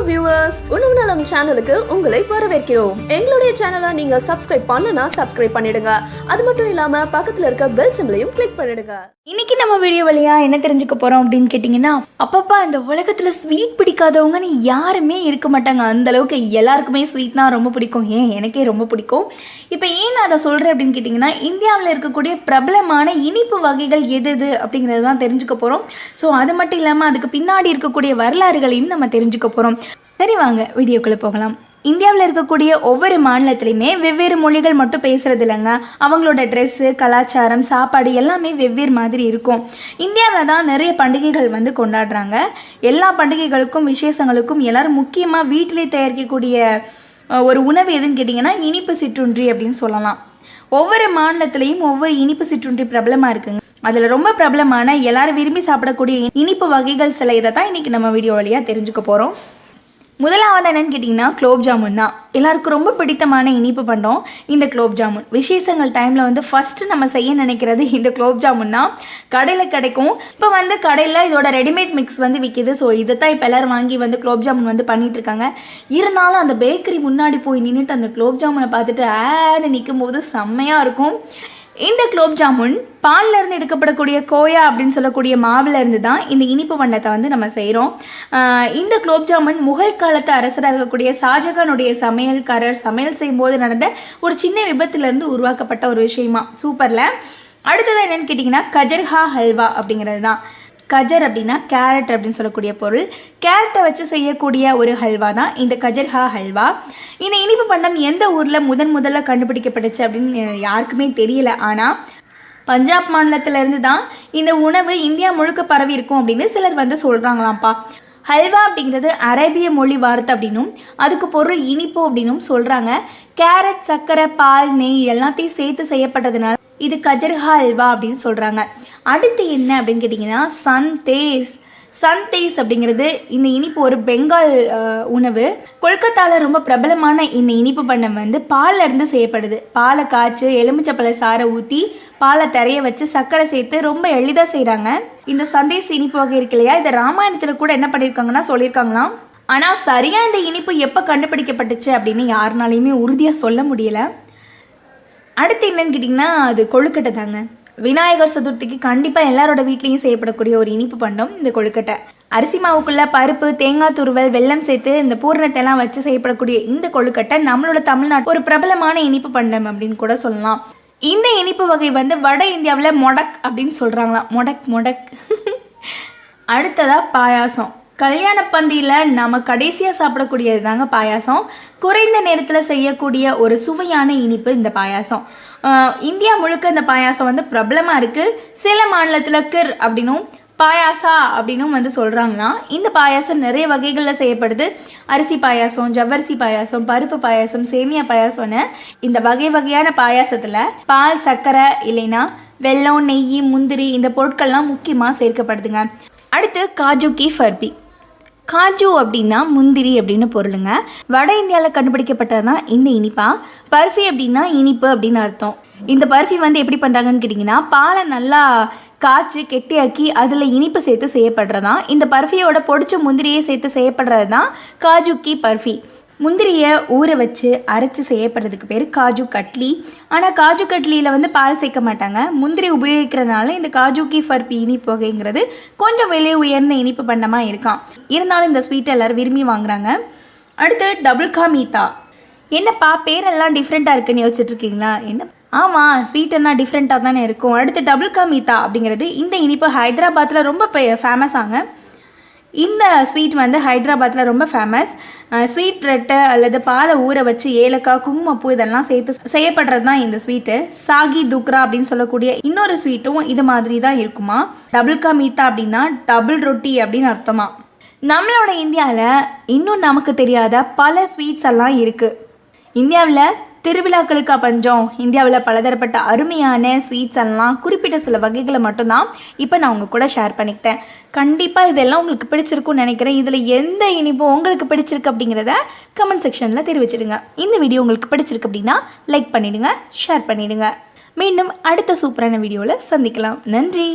viewers, உணவு நலம் சேனலுக்கு உங்களை வரவேற்கிறோம். எங்களுடைய சேனலை நீங்க சப்ஸ்கிரைப் பண்ணலனா சப்ஸ்கிரைப் பண்ணிடுங்க. அது மட்டும் இல்லாம பக்கத்துல இருக்க பெல் சிம்பலையும் கிளிக் பண்ணிடுங்க. இன்னைக்கு நம்ம வீடியோ வழியா என்ன தெரிஞ்சுக்க போறோம் அப்படின்னு கேட்டிங்கன்னா, அப்பப்பா இந்த உலகத்துல ஸ்வீட் பிடிக்காதவங்கன்னு யாருமே இருக்க மாட்டாங்க. அந்த அளவுக்கு எல்லாருக்குமே ஸ்வீட்னா ரொம்ப பிடிக்கும். எனக்கே ரொம்ப பிடிக்கும். இப்போ ஏன் நான் அதை சொல்றேன் அப்படின்னு கேட்டிங்கன்னா, இந்தியாவில் இருக்கக்கூடிய பிரபலமான இனிப்பு வகைகள் எது அப்படிங்கிறது தான் தெரிஞ்சுக்க போறோம். ஸோ அது மட்டும் இல்லாமல் அதுக்கு பின்னாடி இருக்கக்கூடிய வரலாறுகளையும் நம்ம தெரிஞ்சுக்க போறோம். சரி வாங்க வீடியோக்குள்ள போகலாம். இந்தியாவில் இருக்கக்கூடிய ஒவ்வொரு மாநிலத்திலையுமே வெவ்வேறு மொழிகள் மட்டும் பேசுறது இல்லைங்க. அவங்களோட ட்ரெஸ்ஸு, கலாச்சாரம், சாப்பாடு எல்லாமே வெவ்வேறு மாதிரி இருக்கும். இந்தியாவில் தான் நிறைய பண்டிகைகள் கொண்டாடுறாங்க. எல்லா பண்டிகைகளுக்கும் விசேஷங்களுக்கும் எல்லோரும் முக்கியமாக வீட்டிலே தயாரிக்கக்கூடிய ஒரு உணவு எதுன்னு கேட்டிங்கன்னா இனிப்பு சிற்றுண்டி அப்படின்னு சொல்லலாம். ஒவ்வொரு மாநிலத்திலையும் ஒவ்வொரு இனிப்பு சிற்றுண்டி பிரபலமாக இருக்குங்க. அதில் ரொம்ப பிரபலமான எல்லாரும் விரும்பி சாப்பிடக்கூடிய இனிப்பு வகைகள் சில இதை தான் இன்றைக்கி நம்ம வீடியோ வழியாக தெரிஞ்சுக்க போகிறோம். முதலாவது என்னன்னு கேட்டிங்கன்னா குலோப் ஜாமுன் தான். எல்லாருக்கும் ரொம்ப பிடித்தமான இனிப்பு பண்டம் இந்த குலோப் ஜாமுன். விசேஷங்கள் டைமில் ஃபஸ்ட்டு நம்ம செய்ய நினைக்கிறது இந்த குலோப் ஜாமுன் தான். கடையில் கிடைக்கும். இப்போ கடையில் இதோட ரெடிமேட் மிக்ஸ் விற்கிது. ஸோ இதை தான் இப்போ எல்லோரும் வாங்கி குலோப் ஜாமுன் பண்ணிகிட்டு இருக்காங்க. இருந்தாலும் அந்த பேக்கரி முன்னாடி போய் நின்றுட்டு அந்த குலோப் ஜாமுனை பார்த்துட்டு ஆன்னு நிற்கும் போது செம்மையாக இருக்கும். இந்த குலோப் ஜாமுன் பாலில் இருந்து எடுக்கப்படக்கூடிய கோயா அப்படின்னு சொல்லக்கூடிய மாவில் இருந்து தான் இந்த இனிப்பு வண்ணத்தை நம்ம செய்கிறோம். இந்த குலோப் ஜாமுன் முகல் காலத்து அரசராக இருக்கக்கூடிய ஷாஜகானுடைய சமையல்காரர் சமையல் செய்யும்போது நடந்த ஒரு சின்ன விபத்திலிருந்து உருவாக்கப்பட்ட ஒரு விஷயமா. சூப்பரில். அடுத்தது என்னென்னு கேட்டிங்கன்னா கஜர்ஹா ஹல்வா அப்படிங்கிறது தான். கஜர் அப்படின்னா கேரட் அப்படின்னு சொல்லக்கூடிய பொருள். கேரட்டை வச்சு செய்யக்கூடிய ஒரு ஹல்வா தான் இந்த கஜர்ஹா ஹல்வா. இந்த இனிப்பு பண்டம் எந்த ஊரில் முதல்ல கண்டுபிடிக்கப்பட்டுச்சு அப்படின்னு யாருக்குமே தெரியல. ஆனால் பஞ்சாப் மாநிலத்திலேருந்து தான் இந்த உணவு இந்தியா முழுக்க பரவி இருக்கும் அப்படின்னு சிலர் சொல்கிறாங்களாம்ப்பா. ஹல்வா அப்படிங்கிறது அரேபிய மொழி வார்த்தை அப்படின்னும் அதுக்கு பொருள் இனிப்பு அப்படின்னும் சொல்கிறாங்க. கேரட், சர்க்கரை, பால், நெய் எல்லாத்தையும் சேர்த்து செய்யப்பட்டதுனால இது கஜர்ஹா ஹல்வா அப்படின்னு சொல்கிறாங்க. அடுத்து என்ன அப்படின்னு கேட்டிங்கன்னா சந்தேஸ் அப்படிங்கிறது இந்த இனிப்பு ஒரு பெங்கால் உணவு. கொல்கத்தாவில் ரொம்ப பிரபலமான இந்த இனிப்பு பண்டம் பாலில் இருந்து செய்யப்படுது. பாலை காய்ச்சி எலுமிச்சப்பழ சாறை ஊற்றி பாலை தரைய வச்சு சர்க்கரை சேர்த்து ரொம்ப எளிதாக செய்கிறாங்க. இந்த சந்தேஸ் இனிப்பு வகை இருக்கு இல்லையா, இதை ராமாயணத்தில் கூட என்ன பண்ணியிருக்காங்கன்னா சொல்லியிருக்காங்களாம். ஆனால் சரியாக இந்த இனிப்பு எப்போ கண்டுபிடிக்கப்பட்டுச்சு அப்படின்னு யாருனாலையுமே உறுதியாக சொல்ல முடியலை. அடுத்து என்னன்னு கேட்டிங்கன்னா அது கொழுக்கட்டை தாங்க. விநாயகர் சதுர்த்திக்கு கண்டிப்பாக எல்லாரோட வீட்லேயும் செய்யப்படக்கூடிய ஒரு இனிப்பு பண்டம் இந்த கொழுக்கட்டை. அரிசி மாவுக்குள்ளே பருப்பு, தேங்காய் துருவல், வெல்லம் சேர்த்து இந்த பூரணத்தை எல்லாம் வச்சு செய்யப்படக்கூடிய இந்த கொழுக்கட்டை நம்மளோட தமிழ்நாட்டு ஒரு பிரபலமான இனிப்பு பண்டம் அப்படின்னு கூட சொல்லலாம். இந்த இனிப்பு வகை வட இந்தியாவில் மொடக் அப்படின்னு சொல்கிறாங்களாம். மொடக். அடுத்ததாக பாயாசம். கல்யாண பந்தியில் நம்ம கடைசியாக சாப்பிடக்கூடியது தாங்க பாயாசம். குறைந்த நேரத்தில் செய்யக்கூடிய ஒரு சுவையான இனிப்பு இந்த பாயாசம். இந்தியா முழுக்க இந்த பாயாசம் பிரபலமாக இருக்குது. சில மாநிலத்தில் கிர் அப்படின்னும் பாயாசா அப்படின்னும் சொல்கிறாங்களாம். இந்த பாயாசம் நிறைய வகைகளில் செய்யப்படுது. அரிசி பாயாசம், ஜவ்வரிசி பாயாசம், பருப்பு பாயாசம், சேமியா பாயாசம்னு இந்த வகையான பாயாசத்தில் பால், சர்க்கரை இல்லைன்னா வெல்லம், நெய், முந்திரி இந்த பொருட்கள்லாம் முக்கியமாக சேர்க்கப்படுதுங்க. அடுத்து காஜு கி ஃபர்பி. காஜு அப்படின்னா முந்திரி அப்படின்னு பொருளுங்க. வட இந்தியாவில் கண்டுபிடிக்கப்பட்டது தான் இந்த இனிப்பா. பர்ஃபி அப்படின்னா இனிப்பு அப்படின்னு அர்த்தம். இந்த பர்ஃபி எப்படி பண்ணுறாங்கன்னு கேட்டிங்கன்னா பாலை நல்லா காய்ச்சி கெட்டியாக்கி அதில் இனிப்பு சேர்த்து செய்யப்படுறதான். இந்த பர்ஃபியோட பொடிச்ச முந்திரியை சேர்த்து செய்யப்படுறது தான் காஜு கி பர்ஃபி. முந்திரியை ஊற வச்சு அரைச்சி செய்யப்படுறதுக்கு பேர் காஜு கட்லி. ஆனால் காஜு கட்லியில் பால் சேர்க்க மாட்டாங்க. முந்திரி உபயோகிக்கிறதுனால இந்த காஜு கி ஃபர்பி இனிப்பு வகைங்கிறது கொஞ்சம் விலை உயர்ந்த இனிப்பு பண்டமாக இருக்கான். இருந்தாலும் இந்த ஸ்வீட்டை எல்லோரும் விரும்பி வாங்குறாங்க. அடுத்து டபுள் கா மீத்தா. என்னப்பா பேரெல்லாம் டிஃப்ரெண்ட்டாக இருக்குன்னு யோசிச்சுட்ருக்கீங்களா? என்ன, ஆமாம், ஸ்வீட்டெல்லாம் டிஃப்ரெண்ட்டாக தானே இருக்கும். அடுத்து டபுள் கா மீத்தா அப்படிங்கிறது இந்த இனிப்பு ஹைதராபாத்தில் ரொம்ப ஃபேமஸ் ஆங்க. இந்த ஸ்வீட் ஹைதராபாத்தில் ரொம்ப ஃபேமஸ். ஸ்வீட் ரெட்டை அல்லது பாலை ஊற வச்சு ஏலக்காய், குங்குமப்பூ இதெல்லாம் சேர்த்து செய்யப்படுறது தான் இந்த ஸ்வீட்டு. சாகி துக்ரா அப்படின்னு சொல்லக்கூடிய இன்னொரு ஸ்வீட்டும் இது மாதிரி தான் இருக்குமா. டபுள் கா மீத்தா அப்படின்னா டபுள் ரொட்டி அப்படின்னு அர்த்தமா. நம்மளோட இந்தியாவில் இன்னும் நமக்கு தெரியாத பல ஸ்வீட்ஸ் எல்லாம் இருக்குது. இந்தியாவில் திருவிழாக்களுக்கா பஞ்சம். இந்தியாவில் பலதரப்பட்ட அருமையான ஸ்வீட்ஸ் எல்லாம் குறிப்பிட்ட சில வகைகளை மட்டும்தான் இப்போ நான் உங்கள் கூட ஷேர் பண்ணிக்கிட்டேன். கண்டிப்பாக இதெல்லாம் உங்களுக்கு பிடிச்சிருக்குன்னு நினைக்கிறேன். இதில் எந்த இனிப்பு உங்களுக்கு பிடிச்சிருக்கு அப்படிங்கிறத கமெண்ட் செக்ஷனில் தெரிவிச்சிடுங்க. இந்த வீடியோ உங்களுக்கு பிடிச்சிருக்கு அப்படின்னா லைக் பண்ணிவிடுங்க, ஷேர் பண்ணிவிடுங்க. மீண்டும் அடுத்த சூப்பரான வீடியோவில் சந்திக்கலாம். நன்றி.